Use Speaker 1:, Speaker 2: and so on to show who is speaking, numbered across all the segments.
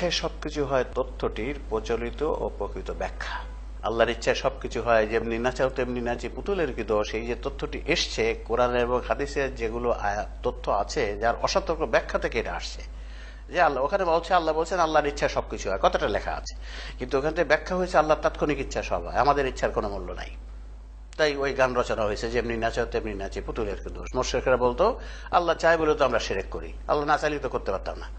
Speaker 1: ইচ্ছায় সবকিছু হয় তথ্যটির প্রচলিত ও প্রকৃত ব্যাখ্যা। আল্লাহর ইচ্ছায় সবকিছু হয়, যেমনি নাচাও তেমনি নাচে পুতুলের কি দোষ। এই যে তথ্যটি এসছে কোরআন এবং হাদিসের যেগুলো তথ্য আছে, যার অসতর্ক ব্যাখ্যা থেকে এটা আসছে, যে আল্লাহ ওখানে বলছে, আল্লাহ বলছেন আল্লাহর ইচ্ছায় সবকিছু হয়, কথাটা লেখা আছে, কিন্তু ওখান থেকে ব্যাখ্যা হয়েছে আল্লাহর তাৎক্ষণিক ইচ্ছা সব হয়, আমাদের ইচ্ছার কোনো মূল্য নাই। তাই ওই গান রচনা হয়েছে, যেমনি নাচাও তেমনি নাচে পুতুলের কি দোষ। মুশরিকরা বলতো আল্লাহ চায় বলে তো আমরা শিরক করি, আল্লাহ না চাইলে তো করতে পারতাম না।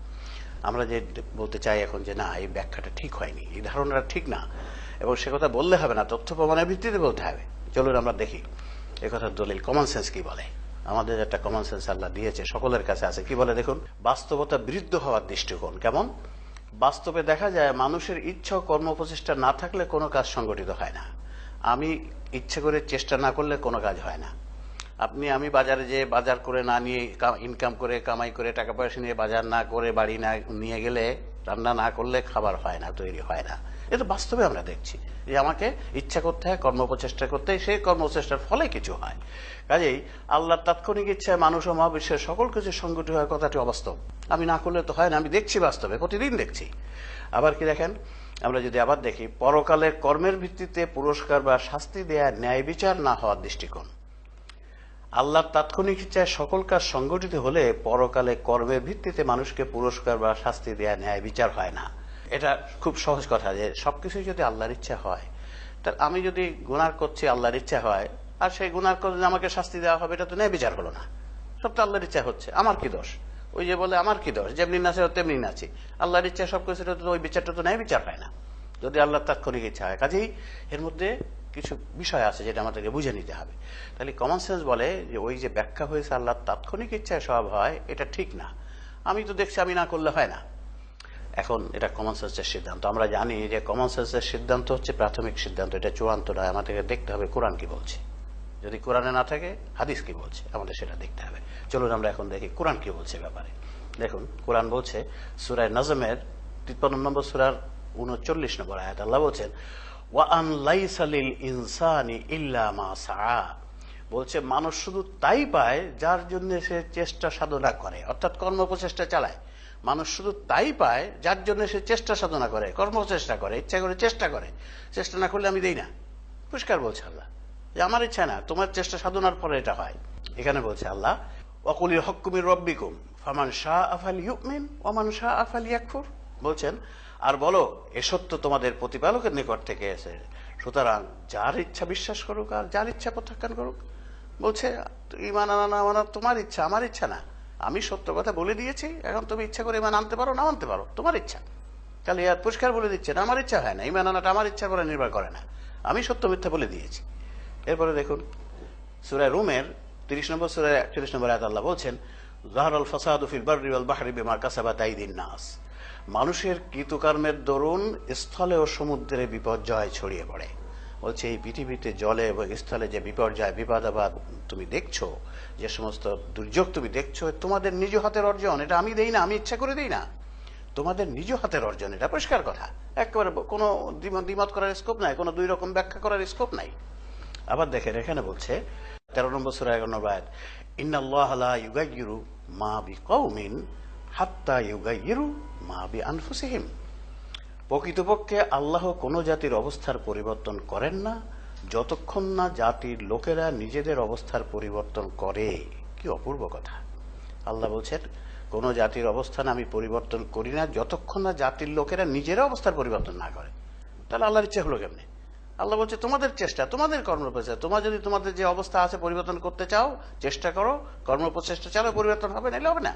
Speaker 1: আমরা যে বলতে চাই এখন যে না, এই ব্যাখ্যাটা ঠিক হয়নি, এই ধারণাটা ঠিক না, এবং সে কথা বললে হবে না, তথ্য প্রমাণের ভিত্তিতে বলতে হবে। চলুন আমরা দেখি এ কথার দলিল কমন সেন্স কি বলে। আমাদের একটা কমন সেন্স আল্লাহ দিয়েছে, সকলের কাছে আছে। কি বলে দেখুন, বাস্তবতা বিরুদ্ধ হওয়ার দৃষ্টিকোণ কেমন। বাস্তবে দেখা যায় মানুষের ইচ্ছা ও কর্ম প্রচেষ্টা না থাকলে কোনো কাজ সংগঠিত হয় না। আমি ইচ্ছে করে চেষ্টা না করলে কোনো কাজ হয় না। আমি বাজারে যে বাজার করে না নিয়ে, ইনকাম করে কামাই করে টাকা পয়সা নিয়ে বাজার না করে বাড়ি না নিয়ে গেলে, রান্না না করলে খাবার হয় না, তৈরি হয় না। এটা বাস্তবে আমরা দেখছি যে আমাকে ইচ্ছা করতে হয়, কর্মপ্রচেষ্টা করতে হয়, সেই কর্মপ্রচেষ্টার ফলে কিছু হয়। কাজেই আল্লাহর তাৎক্ষণিক ইচ্ছায় মানুষ ও মহাবিশ্বের সকল কিছু সংগঠিত হয়, কথাটি অবাস্তব। আমি না করলে তো হয় না, আমি দেখছি, বাস্তবে প্রতিদিন দেখছি। আবার কি দেখেন, আমরা যদি আবার দেখি, পরকালে কর্মের ভিত্তিতে পুরস্কার বা শাস্তি দেয়া ন্যায় বিচার না হওয়ার দৃষ্টিকোণ। আল্লাহর তাৎক্ষণিক ইচ্ছায় সকল কাজ সংগঠিত হলে পরকালে কর্মের ভিত্তিতে মানুষকে পুরস্কার বা শাস্তি দেয়া ন্যায় বিচার হয় না। এটা খুব সহজ কথা, যে সবকিছুই যদি আল্লাহর ইচ্ছা হয়, তার আমি যদি গুনাহ করছি আল্লাহর ইচ্ছা হয়, আর সেই গুনাহ করলে আমাকে শাস্তি দেওয়া হবে, এটা তো ন্যায় বিচার হলো না। সব তো আল্লাহর ইচ্ছা হচ্ছে, আমার কি দোষ? ওই যে বলে আমার কি দোষ, যেমনি নাচে তেমনি নাচি, আল্লাহর ইচ্ছা সবকিছু, ওই বিচারটা তো ন্যায় বিচার হয় না যদি আল্লাহর তাৎক্ষণিক ইচ্ছা হয়। কাজেই এর মধ্যে কিছু বিষয় আছে যেটা আমাদেরকে বুঝে নিতে হবে। তাহলে কমন সেন্স বলে যে ওই যে ব্যাখ্যা হয়েছে আল্লাহর তাৎক্ষণিক ইচ্ছায় সব হয়, এটা ঠিক না। আমি তো দেখছি আমি না করলে হয় না। এখন এটা কমন সেন্সের সিদ্ধান্ত। আমরা জানি যে কমন সেন্সের সিদ্ধান্ত হচ্ছে প্রাথমিক সিদ্ধান্ত, এটা চূড়ান্ত নয়। আমাদেরকে দেখতে হবে কোরআন কি বলছে, যদি কোরআনে না থাকে হাদিস কি বলছে, আমাদের সেটা দেখতে হবে। চলুন আমরা এখন দেখি কোরআন কি বলছে ব্যাপারে। দেখুন, কোরআন বলছে সূরা নজমের 53 নম্বর সূরার 39 নম্বর আয়াত, আল্লাহ বলছেন ওয়াআন লাইসা লিল ইনসানি ইল্লা মা সাআ। বলছে মানুষ শুধু তাই পায় যার জন্য সে চেষ্টা সাধনা করে, অর্থাৎ কর্ম প্রচেষ্টা চালায়। মানুষ শুধু তাই পায় যার জন্য সে চেষ্টা সাধনা করে, কর্মচেষ্টা করে, ইচ্ছা করে চেষ্টা করে। চেষ্টা না করলে আমি দেই না। পরিষ্কার বলছে আল্লাহ যে আমার ইচ্ছা না, তোমার চেষ্টা সাধনার পরে এটা হয়। এখানে বলছে আল্লাহ ওয়াকুলিল হক্কু মির রাব্বিকুম ফামান শাআ ফালইউমিন ওয়া মান শাআ ফালইয়াকফুর। বলছেন আর বলো এ সত্য তোমাদের প্রতিপালকের নিকট থেকে এসে, সুতরাং যার ইচ্ছা বিশ্বাস করুক আর যার ইচ্ছা প্রত্যাখ্যান করুক। বলছে ঈমান আনা না মানা তোমার ইচ্ছা, আমার ইচ্ছা না। আমি সত্য কথা বলে দিয়েছি, এখন তুমি ইচ্ছা করে ঈমান আনতে পারো না আনতে পারো, তোমার ইচ্ছা। তাহলে আর পরিষ্কার বলে দিচ্ছে না আমার ইচ্ছা হয় না, ঈমান আনাটা আমার ইচ্ছার উপরে নির্ভর করে না, আমি সত্য মিথ্যা বলে দিয়েছি। এরপরে দেখুন সূরা রুমের 30 নম্বর সূরা 41 নম্বর আয়াতে আল্লাহ বলছেন যাহারাল ফাসাদু ফিল বাররি ওয়াল বাহরি বিমা কাসাবাত আইদিন নাস। মানুষের কৃতকর্মের দরুন স্থলে ও সমুদ্রে বিপর্যয় ছড়িয়ে পড়ে। বলছে এই পৃথিবীতে জলে এবং স্থলে যে বিপর্যয় বিপদ আপদ তুমি দেখছো, যে সমস্ত দুর্যোগ তুমি দেখছো, তোমাদের নিজ হাতের অর্জন, এটা আমি দেই না, আমি ইচ্ছা করে দেই না, তোমাদের নিজ হাতের অর্জন। এটা পরিষ্কার কথা, একেবারে কোনো দ্বিমত করার স্কোপ নাই, কোনো দুই রকম ব্যাখ্যা করার স্কোপ নাই। আবার দেখেন এখানে বলছে 13 নম্বর সূরা 11 নম্বর আয়াত ইন্নাল্লাহা লা ইউগাইয়িরু মা বিকাউমিন হাত্তা ইউগাইয়িরু মা বিআনফুসিহিম। প্রকৃতপক্ষে আল্লাহ কোন জাতির অবস্থার পরিবর্তন করেন না যতক্ষণ না জাতির লোকেরা নিজেদের অবস্থার পরিবর্তন করে। কি অপূর্ব কথা। আল্লাহ বলছেন কোন জাতির অবস্থান আমি পরিবর্তন করি না যতক্ষণ না জাতির লোকেরা নিজেরা অবস্থার পরিবর্তন না করে। তাহলে আল্লাহর ইচ্ছা হলো কেমনে? আল্লাহ বলছে তোমাদের চেষ্টা, তোমাদের কর্মপ্রচেষ্টা, তোমার যদি তোমাদের যে অবস্থা আছে পরিবর্তন করতে চাও চেষ্টা করো, কর্মপ্রচেষ্টা চালাও, পরিবর্তন হবে, নাইলে হবে না।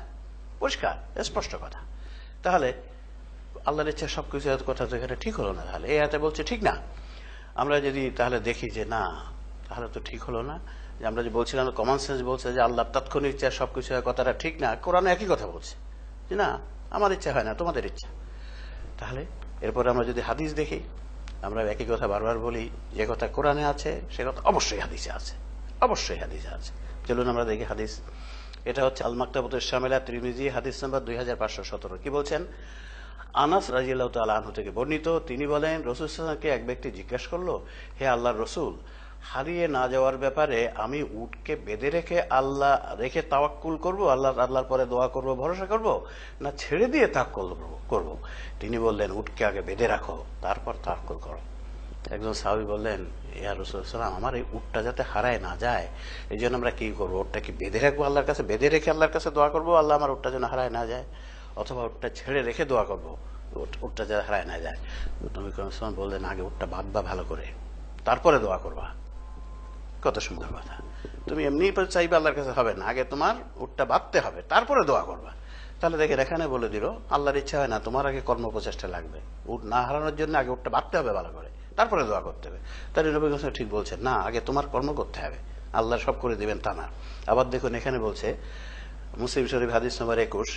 Speaker 1: পরিষ্কার স্পষ্ট কথা। তাহলে আল্লাহর ইচ্ছা সবকিছু কথা তো এখানে ঠিক হলো না। তাহলে এই আয়াতে বলছে ঠিক না। আমরা যদি তাহলে দেখি যে না, তাহলে তো ঠিক হলো না। যে আমরা যে বলছিলাম কমন সেন্স বলছে যে আল্লাহর তাৎক্ষণিক ইচ্ছা সবকিছু কথাটা ঠিক না, কোরআন একই কথা বলছে যে না আমার ইচ্ছা হয় না, তোমাদের ইচ্ছা। তাহলে এরপরে আমরা যদি হাদিস দেখি, আমরা একই কথা বারবার বলি, যে কথা কোরআনে আছে সে কথা অবশ্যই হাদিসে আছে, অবশ্যই হাদিসে আছে। চলুন আমরা দেখি হাদিস। এটা হচ্ছে আল মাকতাবাতুশ শামিলা তিরমিজি হাদিস নাম্বার 2517। কি বলছেন? আনাস রাদিয়াল্লাহু তাআলা আনহু থেকে বর্ণিত, তিনি বলেন রাসূল সাল্লাল্লাহু আলাইহি ওয়াসাল্লামকে এক ব্যক্তি জিজ্ঞাসা করলো, হে আল্লাহর রাসূল, হারিয়ে না যাওয়ার ব্যাপারে আমি উটকে বেঁধে রেখে তাওয়াক্কুল করব, আল্লাহর পরে দোয়া করব, ভরসা করব, না ছেড়ে দিয়ে তাওয়াক্কুল করব? তিনি বললেন, উটকে আগে বেঁধে রাখো, তারপর তাওয়াক্কুল করো। একজন সাহাবী বললেন, ইয়া রাসূলুল্লাহ, আমার এই উটটা যাতে হারায় না যায়, এই জন্য আমরা কি করবো? উটটা কি বেঁধে রাখবো আল্লাহর কাছে, বেঁধে রেখে আল্লাহর কাছে দোয়া করবো আল্লাহ আমার উটটা যেন হারায় না যায়, অথবা উটটা ছেড়ে রেখে দোয়া করবো উটটা যেন হারায় না যায়? নবী করিম সাল্লাল্লাহু আলাইহি ওয়াসাল্লাম বললেন, আগে উটটা বাঁধবা ভালো করে, তারপরে দোয়া করবা। কত সুন্দর কথা! তুমি এমনি চাইবে আল্লাহর কাছে হবে না, আগে তোমার উটটা বাঁধতে হবে, তারপরে দোয়া করবা। তাহলে দেখেন, এখানে বলে দিল আল্লাহর ইচ্ছা হয় না, তোমার আগে কর্ম প্রচেষ্টা লাগবে। উট না হারানোর জন্য আগে উটটা বাঁধতে হবে ভালো করে, তারপরে দোয়া করতে হবে। তাহলে নবী করিম ঠিক বলছেন, না, আগে তোমার কর্ম করতে হবে, আল্লাহ সব করে দিবেন তা না। আবার দেখুন, এখানে বলছে মুসলিম শরীফ হাদিস নম্বর 21,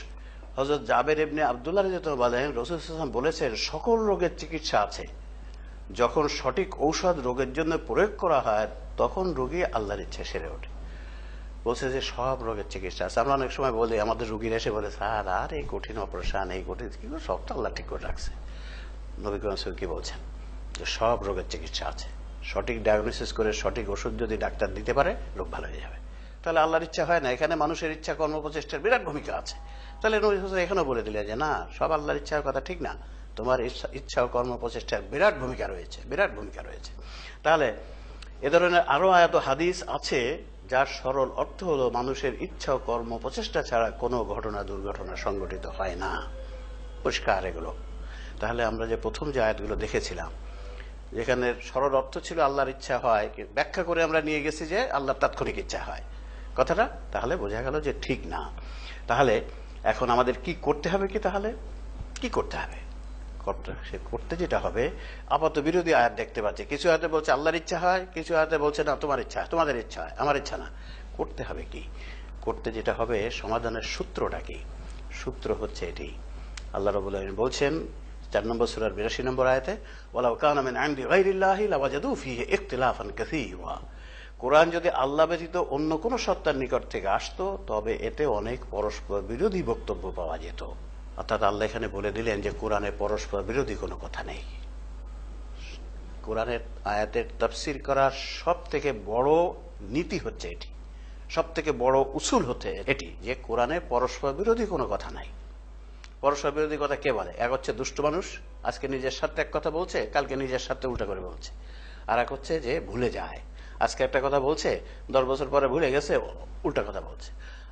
Speaker 1: হযরত জাবের ইবনে আব্দুল্লাহ রাদিয়াল্লাহু বলেন, রাসূল সাল্লাল্লাহু আলাইহি ওয়াসাল্লাম বলেছেন, সকল রোগের চিকিৎসা আছে, যখন সঠিক ঔষধ রোগের জন্য প্রয়োগ করা হয় তখন রোগী আল্লাহর ইচ্ছা সেরে ওঠে। বলছে যে সব রোগের চিকিৎসা আছে। আমরা অনেক সময় বলি, আমাদের রোগীরা এসে বলে, স্যার আর এই কঠিন অপারেশন, এই কঠিন, সব তো আল্লাহ ঠিক করে রাখছে। নবী করিম সাল্লাল্লাহু আলাইহি ওয়াসাল্লাম কি বলছেন? যে সব রোগের চিকিৎসা আছে, সঠিক ডায়াগনোসিস করে সঠিক ওষুধ যদি ডাক্তার দিতে পারে, রোগ ভালো হয়ে যাবে। তাহলে আল্লাহর ইচ্ছা হয় না? এখানে মানুষের ইচ্ছা কর্মপ্রচেষ্টার বিরাট ভূমিকা আছে। তাহলে নবী সাল্লাল্লাহু এখানেও বলে দিলেন যে না, সব আল্লাহর ইচ্ছার কথা ঠিক না, তোমার ইচ্ছা ও কর্মপ্রচেষ্টার বিরাট ভূমিকা রয়েছে, বিরাট ভূমিকা রয়েছে। তাহলে এ ধরনের আরো আয়াত হাদিস আছে যার সরল অর্থ হলো, মানুষের ইচ্ছা ও কর্ম প্রচেষ্টা ছাড়া কোনো ঘটনা দুর্ঘটনা সংঘটিত হয় না। পরিষ্কার এগুলো। তাহলে আমরা যে প্রথম যে আয়াতগুলো দেখেছিলাম, যেখানে সরল অর্থ ছিল আল্লাহর ইচ্ছা হয়, ব্যাখ্যা করে আমরা নিয়ে গেছি যে আল্লাহর তাৎক্ষণিক ইচ্ছা হয় কথাটা, তাহলে বোঝা গেল যে ঠিক না। তাহলে এখন আমাদের কি করতে হবে? তাহলে কি করতে হবে? করতে যেটা হবে, আপাত বিরোধী আয়াত দেখতে পাচ্ছে। কিছু আয়াতে বলছে আল্লাহর ইচ্ছা হয়, কিছু আয়াতে বলছে না তোমার ইচ্ছা, তোমাদের ইচ্ছা হয়, আমার ইচ্ছা না। করতে হবে কি? করতে যেটা হবে, সমাধানের সূত্রটা কি? সূত্র হচ্ছে এটি। আল্লাহ রাব্বুল আলামিন বলছেন 4 নম্বর সূরার 82 নম্বর আয়াতে, ওয়ালাউ কানা মিন ইনদি গায়রিল্লাহি লাওয়াজাদু ফীহি ইখতিলাফান কাসীরা। কোরআন যদি আল্লাহ ব্যতীত অন্য কোন সত্তার নিকট থেকে আসতো, তবে এতে অনেক পরস্পর বিরোধী বক্তব্য পাওয়া যেত। অর্থাৎ আল্লাহ এখানে বলে দিলেন যে কোরআনে পরস্পর বিরোধী কোনো কথা নেই। কোরআনের আয়াতের তাফসীর করার সব থেকে বড় নীতি হচ্ছে এটি, সব থেকে বড় উসুল হচ্ছে এটি, যে কোরআনে পরস্পর বিরোধী কোনো কথা নাই। পরস্পর বিরোধী কথা কে বলে? এক হচ্ছে দুষ্ট মানুষ, আজকে নিজের স্বার্থে এক কথা বলছে, কালকে নিজের স্বার্থে উল্টা করে বলছে। আর এক হচ্ছে যে ভুলে যায়, আজকে একটা কথা বলছে, 10 বছর পরে ভুলে গেছে, উল্টা কথা বলছে।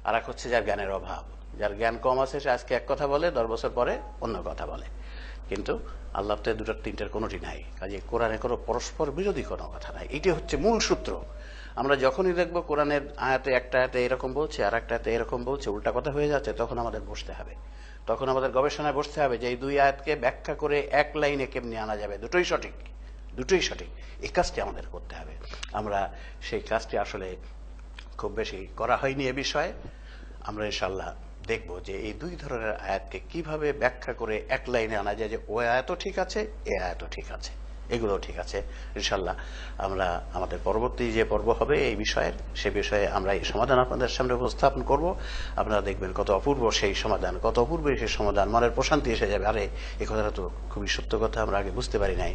Speaker 1: আর এক হচ্ছে যার জ্ঞানের অভাব, যার জ্ঞান কম আছে, সে আজকে এক কথা বলে, 10 বছর পরে অন্য কথা বলে। কিন্তু আল্লাহ তো দুটার তিনটার কোনোটি নাই। কাজে কোরআনে কোনো পরস্পর বিরোধী কোনো কথা নাই। এটি হচ্ছে মূল সূত্র। আমরা যখনই দেখবো কোরআনের আয়াতে একটা আয়াতে এরকম বলছে, আর একটা আয়াতে এরকম বলছে, উল্টা কথা হয়ে যাচ্ছে, তখন আমাদের বসতে হবে, তখন আমাদের গবেষণায় বসতে হবে যে এই দুই আয়াতকে ব্যাখ্যা করে এক লাইনে কেমনি আনা যাবে, দুটোই সঠিক, দুটোই সঠিক। এই কাজটি আমাদের করতে হবে। আমরা সেই কাজটি আসলে খুব বেশি করা হয়নি এ বিষয়ে। আমরা ইনশাআল্লাহ দেখব যে এই দুই ধরনের আয়াতকে কিভাবে ব্যাখ্যা করে এক লাইনে আনা যায়, যে ওই আয়াতও ঠিক আছে, এ আয়াতও ঠিক আছে, এগুলোও ঠিক আছে। ইনশাআল্লাহ আমরা আমাদের পরবর্তী যে পর্ব হবে এই বিষয়ের, সে বিষয়ে আমরা এই সমাধান আপনাদের সামনে উপস্থাপন করব। আপনারা দেখবেন কত অপূর্ব সেই সমাধান, কত অপূর্ব সেই সমাধান, মনের প্রশান্তি এসে যাবে। আরে এই কথাটা তো খুবই সত্য কথা, আমরা আগে বুঝতে পারি নাই।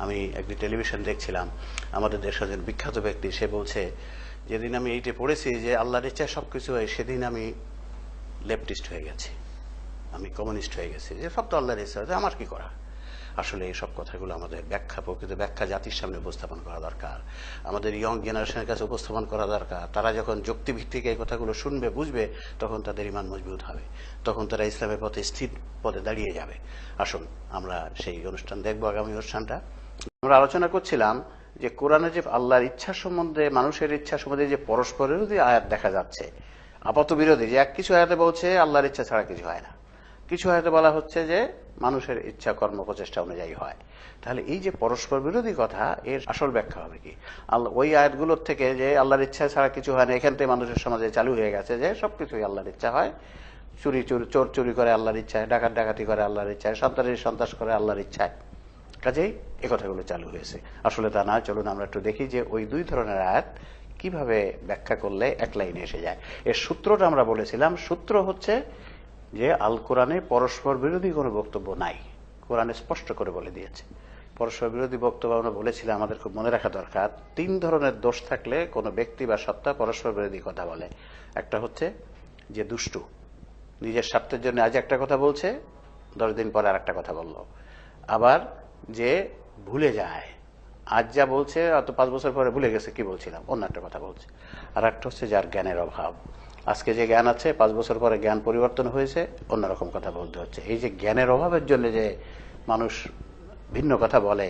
Speaker 1: আমি একটি টেলিভিশন দেখছিলাম, আমাদের দেশের একজন বিখ্যাত ব্যক্তি, সে বলছে, যেদিন আমি এইটা পড়েছি যে আল্লাহর ইচ্ছায় সবকিছু হয়, সেদিন আমি লেফটিস্ট হয়ে গেছি, আমি কমিউনিস্ট হয়ে গেছি, যে সব তো আল্লাহর ইচ্ছা, আমার কি করা। আসলে এই সব কথাগুলো আমাদের প্রকৃত ব্যাখ্যা জাতির সামনে উপস্থাপন করা দরকার, আমাদের ইয়ং জেনারেশনের কাছে উপস্থাপন করা দরকার। তারা যখন যুক্তিভিত্তিক এই কথাগুলো শুনবে, বুঝবে, তখন তাদের ঈমান মজবুত হবে, তখন তারা ইসলামের পথে স্থির পদে দাঁড়িয়ে যাবে। আসুন আমরা সেই অনুষ্ঠান দেখবো, আগামী অনুষ্ঠানটা। আমরা আলোচনা করছিলাম যে কোরআনে যে আল্লাহর ইচ্ছা সম্বন্ধে, মানুষের ইচ্ছা সম্বন্ধে যে পরস্পর বিরোধী আয়াত দেখা যাচ্ছে, আপাত বিরোধী, যে কিছু আয়াতে বলছে আল্লাহর ইচ্ছা ছাড়া কিছু হয় না, কিছু আয়াতে বলা হচ্ছে যে মানুষের ইচ্ছা কর্ম প্রচেষ্টা অনুযায়ী হয়। তাহলে এই যে পরস্পর বিরোধী কথা, এর আসল ব্যাখ্যা হবে কি? ওই আয়াতগুলোর থেকে যে আল্লাহর ইচ্ছা ছাড়া কিছু হয় না, এখান থেকে মানুষের সমাজে চালু হয়ে গেছে যে সবকিছুই আল্লাহর ইচ্ছা হয়। চোর চুরি করে আল্লাহর ইচ্ছায়, ডাকাত ডাকাতি করে আল্লাহর ইচ্ছায়, সন্ত্রাস করে আল্লাহর ইচ্ছায়। কাজেই এ কথাগুলো চালু হয়েছে। আসলে তা না। চলুন আমরা একটু দেখি যে ওই দুই ধরনের আয়াত কিভাবে ব্যাখ্যা করলে এক লাইনে এসে যায়। এর সূত্রটা আমরা বলেছিলাম, সূত্র হচ্ছে যে আল কোরআনে পরস্পর বিরোধী কোনো বক্তব্য নাই, কোরআনে স্পষ্ট করে বলে দিয়েছে। পরস্পর বিরোধী বক্তব্য আমরা বলেছিলাম আমাদের খুব মনে রাখা দরকার 3 ধরনের দোষ থাকলে কোনো ব্যক্তি বা সত্তা পরস্পর বিরোধী কথা বলে। একটা হচ্ছে যে দুষ্টু, নিজের স্বার্থের জন্য আজ একটা কথা বলছে, 10 দিন পরে আর একটা কথা বলল। আবার যে ভুলে যায়, আজ যা বলছে অত 5 বছর পরে ভুলে গেছে কি বলছিলাম, অন্য একটা কথা বলছে। আর একটা হচ্ছে যার জ্ঞানের অভাব, আজকে যে জ্ঞান আছে 5 বছর পরে জ্ঞান পরিবর্তন হয়েছে, অন্যরকম কথা বলতে হচ্ছে। এই যে জ্ঞানের অভাবের জন্য যে মানুষ ভিন্ন কথা বলে,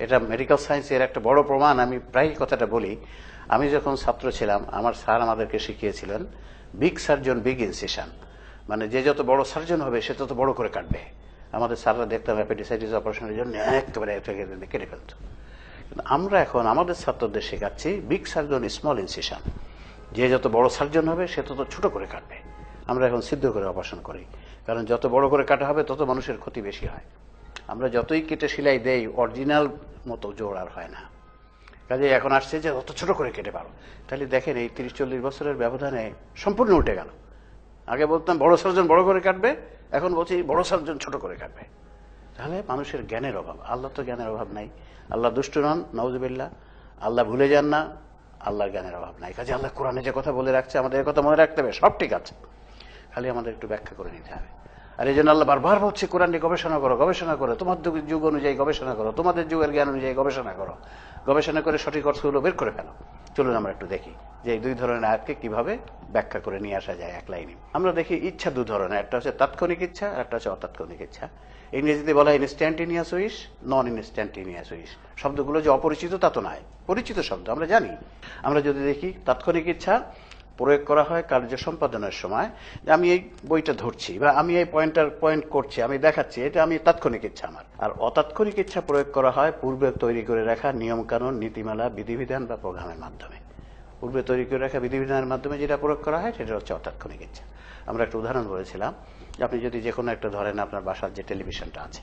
Speaker 1: এটা মেডিকেল সায়েন্সের একটা বড় প্রমাণ। আমি প্রায় কথাটা বলি, আমি যখন ছাত্র ছিলাম আমার স্যার আমাদেরকে শিখিয়েছিলেন বিগ সার্জন বিগ ইনসিশন, মানে যে যত বড় সার্জন হবে সে তত বড় করে কাটবে। আমাদের স্যাররা দেখতাম অ্যাপেন্ডিসাইটিস অপারেশনের জন্য একেবারে কেটে ফেলত। আমরা এখন আমাদের ছাত্রদের শেখাচ্ছি বিগ সার্জন স্মল ইনসিশন, যে যত বড় সার্জন হবে সে তত ছোট করে কাটবে। আমরা এখন সিদ্ধ করে অপারেশন করি, কারণ যত বড় করে কাটা হবে তত মানুষের ক্ষতি বেশি হয়। আমরা যতই কেটে সেলাই দেই অরিজিনাল মতো জোড় আর হয় না। কাজে এখন আসছে যে অত ছোট করে কেটে পারো। তাহলে দেখেন এই 30-40 বছরের ব্যবধানে সম্পূর্ণ উঠে গেল। আগে বলতাম বড় সার্জন বড় করে কাটবে, এখন বলছি বড় সার্জন ছোট করে কাটবে। তাহলে মানুষের জ্ঞানের অভাব। আল্লাহ তো জ্ঞানের অভাব নাই, আল্লাহ দুষ্ট নন, নাউজুবিল্লাহ। আল্লাহ ভুলে যান না, আল্লাহর জ্ঞানের অভাব নাই। কাজে আল্লাহ কোরআনে যে কথা বলে রাখছে আমাদের কথা মনে রাখতে হবে, সব ঠিক আছে, খালি আমাদের একটু ব্যাখ্যা করে নিতে হবে। আর এই জন্য আল্লাহ বারবার বলছে কোরআন নিয়ে গবেষণা করো, গবেষণা করো, তোমার যুগ অনুযায়ী গবেষণা করো, তোমাদের যুগের জ্ঞান অনুযায়ী গবেষণা করো, গবেষণা করে সঠিক অর্থগুলো বের করে ফেলো। চলুন আমরা একটু দেখি যে এই 2 ধরনের আয়াতকে কিভাবে ব্যাখ্যা করে নিয়ে আসা যায় এক লাইনে। আমরা দেখি ইচ্ছা 2 ধরনের, একটা হচ্ছে তাৎক্ষণিক ইচ্ছা আর একটা হচ্ছে অতাৎক্ষণিক ইচ্ছা। ইংরেজিতে বলা হয় ইনস্ট্যান্টেনিয়াস উইশ, নন ইনস্ট্যান্টেনিয়াস উইশ। শব্দগুলো যে অপরিচিত তা তো নয়, পরিচিত শব্দ, আমরা জানি। আমরা যদি দেখি তাৎক্ষণিক ইচ্ছা প্রয়োগ করা হয় কার্য সম্পাদনের সময়, যে আমি এই বইটা ধরছি বা আমি এই পয়েন্ট করছি, আমি দেখাচ্ছি, এটা আমি তাৎক্ষণিক ইচ্ছা আমার। আর অতাৎক্ষণিক ইচ্ছা প্রয়োগ করা হয় পূর্বে তৈরি করে রাখা নিয়ম কানুন, নীতিমালা, বিধিবিধান বা প্রোগ্রামের মাধ্যমে। পূর্বে তৈরি করে রাখা বিধিবিধানের মাধ্যমে যেটা প্রয়োগ করা হয় সেটা হচ্ছে অতাৎক্ষণিক ইচ্ছা। আমরা একটা উদাহরণ বলেছিলাম যে আপনি যদি যে কোনো একটা ধরেন আপনার বাসার যে টেলিভিশনটা আছে,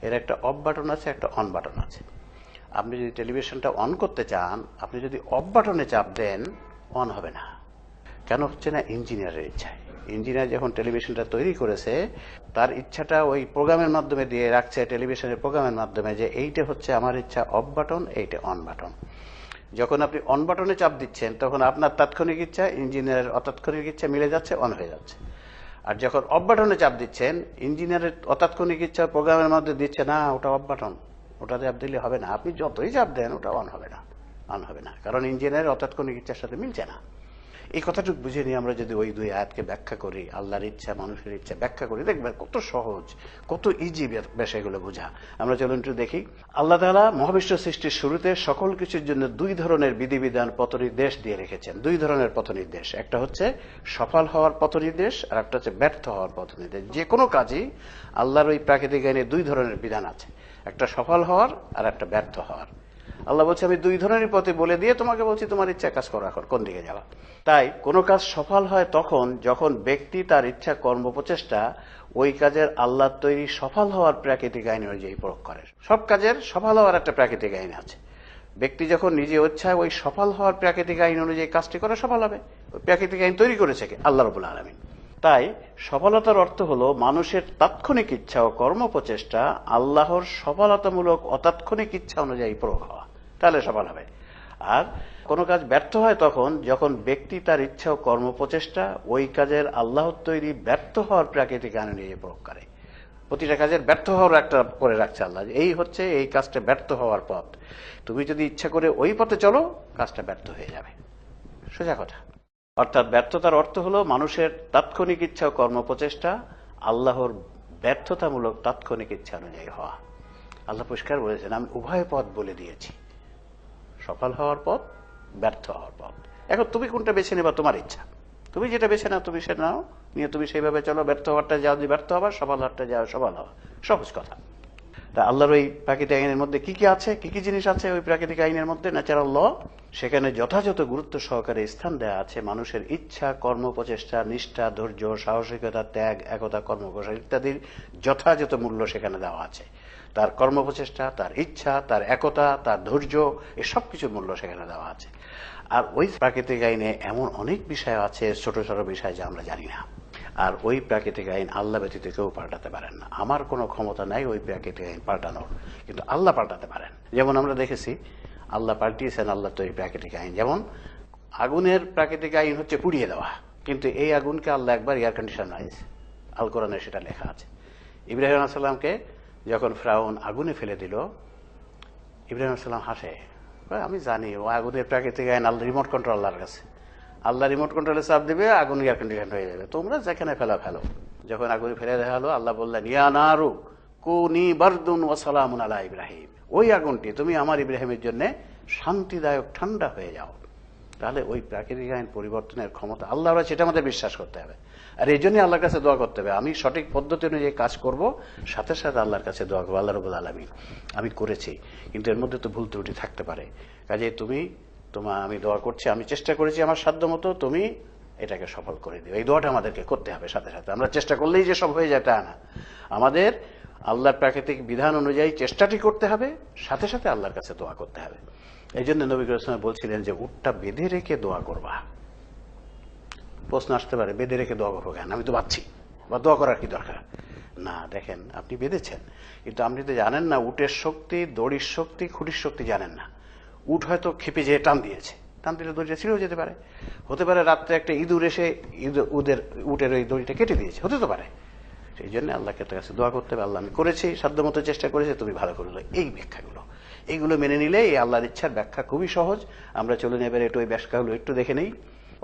Speaker 1: এর একটা অফ বাটন আছে, একটা অন বাটন আছে। আপনি যদি টেলিভিশনটা অন করতে চান, আপনি যদি অফ বাটনে চাপ দেন অন হবে না। কেন হচ্ছে না? ইঞ্জিনিয়ারের ইচ্ছায়। ইঞ্জিনিয়ার যখন টেলিভিশনটা তৈরি করেছে তার ইচ্ছাটা ওই প্রোগ্রামের মাধ্যমে দিয়ে রাখছে, টেলিভিশনের প্রোগ্রামের মাধ্যমে, যে এইটা হচ্ছে আমার ইচ্ছা অফ বাটন, এইটা অন বাটন। যখন আপনি অন বাটনে চাপ দিচ্ছেন তখন আপনার তাৎক্ষণিক ইচ্ছা ইঞ্জিনিয়ারের অতাৎক্ষণিক ইচ্ছা মিলে যাচ্ছে, অন হয়ে যাচ্ছে। আর যখন অফ বাটনে চাপ দিচ্ছেন ইঞ্জিনিয়ারের অতাৎক্ষণিক ইচ্ছা প্রোগ্রামের মধ্যে দিচ্ছে না, ওটা অফ বাটন, ওটা চাপ দিলে হবে না। আপনি যতই চাপ দেন ওটা অন হবে না, অন হবে না, কারণ ইঞ্জিনিয়ারের অতাৎক্ষণিক ইচ্ছার সাথে মিলছে না। এই কথাটুকু বুঝে নিয়ে আমরা যদি ওই 2 আয়াতকে ব্যাখ্যা করি, আল্লাহর ইচ্ছা মানুষের ইচ্ছা ব্যাখ্যা করি, দেখবেন কত সহজ, কত ইজি বিষয়গুলো বোঝা। আমরা চলুন একটু দেখি। আল্লাহ তাআলা মহাবিশ্ব সৃষ্টির শুরুতে সকল কিছুর জন্য 2 ধরনের বিধিবিধান পথনির্দেশ দিয়ে রেখেছেন। 2 ধরনের পথনির্দেশ, একটা হচ্ছে সফল হওয়ার পথনির্দেশ আর একটা হচ্ছে ব্যর্থ হওয়ার পথনির্দেশ। যে কোনো কাজই আল্লাহর ওই প্রাকৃতিক আইনে 2 ধরনের বিধান আছে, একটা সফল হওয়ার আর একটা ব্যর্থ হওয়ার। আল্লাহ বলছে আমি 2 ধরনের পথে বলে দিয়ে তোমাকে বলছি তোমার ইচ্ছা কাজ করো, এখন কোন দিকে যাওয়া। তাই কোনো কাজ সফল হয় তখন যখন ব্যক্তি তার ইচ্ছা কর্ম প্রচেষ্টা ওই কাজের আল্লাহর তৈরি সফল হওয়ার প্রাকৃতিক আইন অনুযায়ী প্রয়োগ করে। সব কাজের সফল হওয়ার একটা প্রাকৃতিক আইন আছে। ব্যক্তি যখন নিজে ইচ্ছায় ওই সফল হওয়ার প্রাকৃতিক আইন অনুযায়ী কাজটি করে সফল হবে। ওই প্রাকৃতিক আইন তৈরি করেছে কে? আল্লাহ রাব্বুল আলামিন। তাই সফলতার অর্থ হলো মানুষের তাৎক্ষণিক ইচ্ছা ও কর্ম প্রচেষ্টা আল্লাহর সফলতামূলক অতাৎক্ষণিক ইচ্ছা অনুযায়ী প্রয়োগ হওয়া, তাহলে সফল হবে। আর কোনো কাজ ব্যর্থ হয় তখন যখন ব্যক্তি তার ইচ্ছা ও কর্ম প্রচেষ্টা ওই কাজের আল্লাহর তৈরি ব্যর্থ হওয়ার প্রাকৃতিক আইন অনুযায়ী প্রয়োগ করে। প্রতিটা কাজের ব্যর্থ হওয়ার একটা করে রাখছে আল্লাহ, এই হচ্ছে এই কাজটা ব্যর্থ হওয়ার পথ। তুমি যদি ইচ্ছা করে ওই পথে চলো, কাজটা ব্যর্থ হয়ে যাবে, সোজা কথা। অর্থাৎ ব্যর্থতার অর্থ হলো মানুষের তাৎক্ষণিক ইচ্ছা ও কর্ম প্রচেষ্টা আল্লাহর ব্যর্থতামূলক তাৎক্ষণিক ইচ্ছা অনুযায়ী হওয়া। আল্লাহ পরিষ্কার বলেছেন আমি উভয় পথ বলে দিয়েছি, সফল হওয়ার পথ, ব্যর্থ হওয়ার পথ। এখন তুমি কোনটা বেছে নেবা, তোমার ইচ্ছা। তুমি যেটা বেছে নাও তুমি সেটা নাও, নিয়ে তুমি সেইভাবে চলো। ব্যর্থ হওয়ারটা যাও যদি ব্যর্থ হবা, সফল হওয়ারটা যাও সফল হওয়া, সহজ কথা। তা আল্লাহর ওই প্রাকৃতিক আইনের মধ্যে কি কি আছে, কি কি জিনিস আছে ওই প্রাকৃতিক আইনের মধ্যে, ন্যাচারাল ল, সেখানে যথাযথ গুরুত্ব সহকারে স্থান দেওয়া আছে মানুষের ইচ্ছা, কর্ম প্রচেষ্টা, নিষ্ঠা, ধৈর্য, সাহসিকতা, ত্যাগ, একতা, কর্মকৌশল ইত্যাদির যথাযথ মূল্য সেখানে দেওয়া আছে। তার কর্মপ্রচেষ্টা, তার ইচ্ছা, তার একতা, তার ধৈর্য, এই সব কিছুর মূল্য সেখানে দেওয়া আছে। আর ওই প্রাকৃতিক আইনে এমন অনেক বিষয় আছে, ছোট ছোট বিষয় যা আমরা জানি না। আর ওই প্রাকৃতিক আইন আল্লাহ ব্যতীত কেউ পাল্টাতে পারেন না। আমার কোনো ক্ষমতা নাই ওই প্রাকৃতিক আইন পাল্টানোর, কিন্তু আল্লাহ পাল্টাতে পারেন। যেমন আমরা দেখেছি আল্লাহ পাল্টিয়েছেন আল্লাহ তৈরি প্রাকৃতিক আইন। যেমন আগুনের প্রাকৃতিক আইন হচ্ছে পুড়িয়ে দেওয়া, কিন্তু এই আগুনকে আল্লাহ একবার এয়ার কন্ডিশন বানিয়েছে, আল কোরআনে সেটা লেখা আছে। ইব্রাহিম আলাইহিস সালামকে যখন ফিরআউন আগুনে ফেলে দিল, ইব্রাহিম আলাইহিস সালাম হাসে, আমি জানি ও আগুনের প্রাকৃতিক আইন আল্লাহ, রিমোট কন্ট্রোল আল্লাহর কাছে। আল্লাহ রিমোট কন্ট্রোলে চাপ দিবে, আগুন এয়ার কন্ডিশন হয়ে যাবে, তোমরা যেখানে ফেলো। যখন আগুনে ফেলে দেওয়া হলো, আল্লাহ বললেন ইয়া নারু কুনি বারদুন ওয়া সালামুন আলা ইব্রাহিম, ওই আগুনটি তুমি আমার ইব্রাহিমের জন্য শান্তিদায়ক ঠান্ডা হয়ে যাও। তাহলে ওই প্রাকৃতিক আইন পরিবর্তনের ক্ষমতা আল্লাহর আছে, এটা আমাদের বিশ্বাস করতে হবে। আর এই জন্যই আল্লাহর কাছে দোয়া করতে হবে, আমি সঠিক পদ্ধতি অনুযায়ী কাজ করব, সাথে সাথে আল্লাহর কাছে দোয়া করবো, আল্লাহ রাব্বুল আলামিন আমি করেছি, কিন্তু এর মধ্যে তো ভুল ত্রুটি থাকতে পারে, কাজেই আমি দোয়া করছি, আমি চেষ্টা করেছি আমার সাধ্য মতো, তুমি এটাকে সফল করে দিও। এই দোয়াটা আমাদেরকে করতে হবে। সাথে সাথে আমরা চেষ্টা করলেই যে সব হয়ে যায় তা না, আমাদের আল্লাহর প্রাকৃতিক বিধান অনুযায়ী চেষ্টাটি করতে হবে, সাথে সাথে আল্লাহর কাছে দোয়া করতে হবে। এই জন্য নবী করিম সাল্লাল্লাহু আলাইহি ওয়াসাল্লাম বলছিলেন যে উটটা বেঁধে রেখে দোয়া করবা। প্রশ্ন আসতে পারে, বেঁধে রেখে দোয়া করবো কেন, আমি তো বাঁধছি, বা দোয়া করার কি দরকার? না, দেখেন আপনি বেঁধেছেন, কিন্তু আপনি তো জানেন না উটের শক্তি, দড়ির শক্তি, খুঁটির শক্তি জানেন না। উট হয়তো খেপে যেয়ে টান দিয়েছে, টান দিলে দড়িটা ছিঁড়েও যেতে পারে। হতে পারে রাত্রে একটা ইঁদুর এসে উটের ওই দড়িটা কেটে দিয়েছে, হতে তো পারে। সেই জন্য আল্লাহকে কাছে দোয়া করতে হবে, আল্লাহ আমি করেছি, সাধ্যমতো চেষ্টা করেছি, তুমি ভালো করে দাও। এই ব্যাখ্যাগুলো, এইগুলো মেনে নিলে এই আল্লাহর ইচ্ছার ব্যাখ্যা খুবই সহজ। আমরা চলুন এবারে একটু ওই ব্যাখ্যাগুলো একটু দেখে নেই।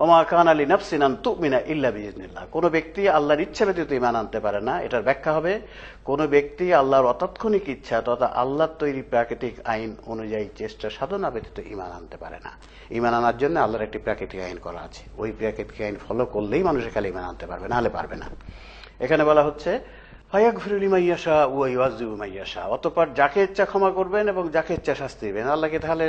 Speaker 1: ওমা কানা লিনাফসিন আন তুমিনা ইল্লা বিইজনিল্লাহ, কোন ব্যক্তি আল্লাহর ইচ্ছা ব্যতীত ঈমান আনতে পারে না। এটার ব্যাখ্যা হবে, কোন ব্যক্তি আল্লাহর অতাৎক্ষণিক ইচ্ছা তথা আল্লাহর তৈরি প্রাকৃতিক আইন অনুযায়ী চেষ্টা সাধনা ব্যতীত ঈমান আনতে পারে না। ঈমান আনার জন্য আল্লাহর একটি প্রাকৃতিক আইন করা আছে, ওই প্রাকৃতিক আইন ফলো করলেই মানুষের খালি ঈমান আনতে পারবে, না হলে পারবে না। এখানে বলা হচ্ছে ফায়াগফিরু লিমান ইয়াশা ওয়া ইউআযযিবু মান ইয়াশা, অতঃপর যাকে ইচ্ছা ক্ষমা করবেন এবং যাকে ইচ্ছা শাস্তি দিবেন। আল্লাহকে তাহলে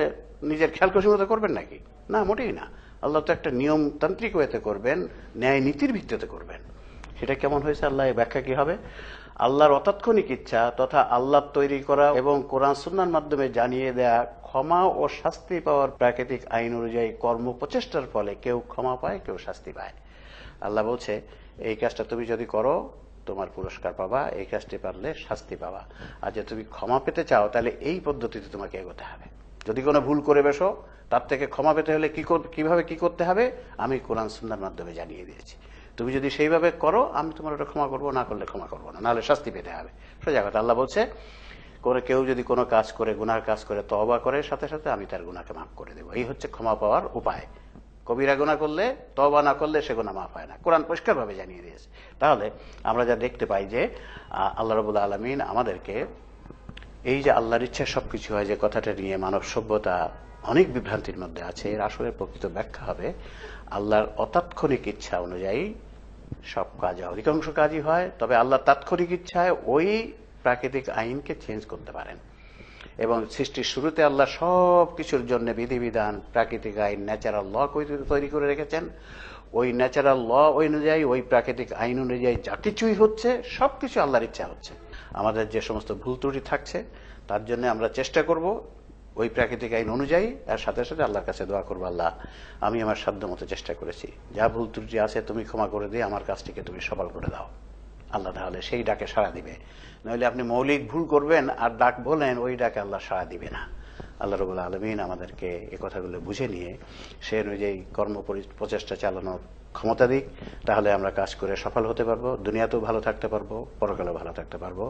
Speaker 1: নিজের খেয়াল খুশি মতো করবেন নাকি? না, মোটেই না। আল্লাহ তো একটা নিয়মতান্ত্রিক ওয়েতে করবেন, ন্যায় নীতির ভিত্তিতে করবেন। সেটা কেমন হয়েছে, আল্লাহ ব্যাখ্যা কি হবে? আল্লাহর অতাৎক্ষণিক ইচ্ছা তথা আল্লাহর তৈরি করা এবং কোরআন সুন্নাহর মাধ্যমে জানিয়ে দেয়া ক্ষমা ও শাস্তি পাওয়ার প্রাকৃতিক আইন অনুযায়ী কর্ম প্রচেষ্টার ফলে কেউ ক্ষমা পায়, কেউ শাস্তি পায়। আল্লাহ বলছে এই কাজটা তুমি যদি করো তোমার পুরস্কার পাবা, এই কাজটি পারলে শাস্তি পাবা। আর যে তুমি ক্ষমা পেতে চাও তাহলে এই পদ্ধতিতে তোমাকে এগোতে হবে। যদি কোনো ভুল করে বসো, তার থেকে ক্ষমা পেতে হলে কিভাবে কি করতে হবে আমি কোরআন সুন্নাহর মাধ্যমে জানিয়ে দিয়েছি। তুমি যদি সেইভাবে করো আমি তোমার ওটা ক্ষমা করবো, না করলে ক্ষমা করবো না, নাহলে শাস্তি পেতে হবে। সোজা কথা। আল্লাহ বলছে কেউ যদি কোনো কাজ করে, গুনার কাজ করে, তওবা করে, সাথে সাথে আমি তার গুনাহকে মাফ করে দেবো। এই হচ্ছে ক্ষমা পাওয়ার উপায়। কবিরা গুনাহ করলে, তওবা না করলে সে গুনাহ মাফ হয় না, কোরআন পরিষ্কারভাবে জানিয়ে দিয়েছে। তাহলে আমরা যা দেখতে পাই যে আল্লাহ রাব্বুল আলামিন আমাদেরকে এই যে আল্লাহর ইচ্ছা সবকিছু হয়, যে কথাটা নিয়ে মানব সভ্যতা অনেক বিভ্রান্তির মধ্যে আছে, এর আসলে প্রকৃত ব্যাখ্যা হবে আল্লাহর অতাৎক্ষণিক ইচ্ছা অনুযায়ী সব কাজ হয়, অধিকাংশ কাজই হয়। তবে আল্লাহর তাৎক্ষণিক ইচ্ছায় ওই প্রাকৃতিক আইনকে চেঞ্জ করতে পারেন। এবং সৃষ্টির শুরুতে আল্লাহ সব কিছুর জন্য বিধিবিধান, প্রাকৃতিক আইন, ন্যাচারাল ল তৈরি করে রেখেছেন। ওই ন্যাচারাল ল অনুযায়ী, ওই প্রাকৃতিক আইন অনুযায়ী যা কিছুই হচ্ছে সবকিছু আল্লাহর ইচ্ছা হচ্ছে। আমাদের যে সমস্ত ভুল ত্রুটি থাকছে তার জন্য আমরা চেষ্টা করব ওই প্রাকৃতিক আইন অনুযায়ী, আর সাথে সাথে আল্লাহর কাছে দোয়া করবো, আল্লাহ আমি আমার সাধ্য মতো চেষ্টা করেছি, যা ভুল ত্রুটি আছে তুমি ক্ষমা করে দিয়ে আমার কাজটিকে তুমি সফল করে দাও। আল্লাহ তাহলে সেই ডাকে সাড়া দিবে। নইলে আপনি মৌলিক ভুল করবেন আর ডাক বলেন, ওই ডাকে আল্লাহ সাড়া দিবে না। আল্লাহ রাব্বুল আলামিন আমাদেরকে এই কথাগুলো বুঝে নিয়ে সে অনুযায়ী কর্ম প্রচেষ্টা চালানোর ক্ষমতা দিক, তাহলে আমরা কাজ করে সফল হতে পারবো, দুনিয়াতেও ভালো থাকতে পারবো, পরকালেও ভালো থাকতে পারবো।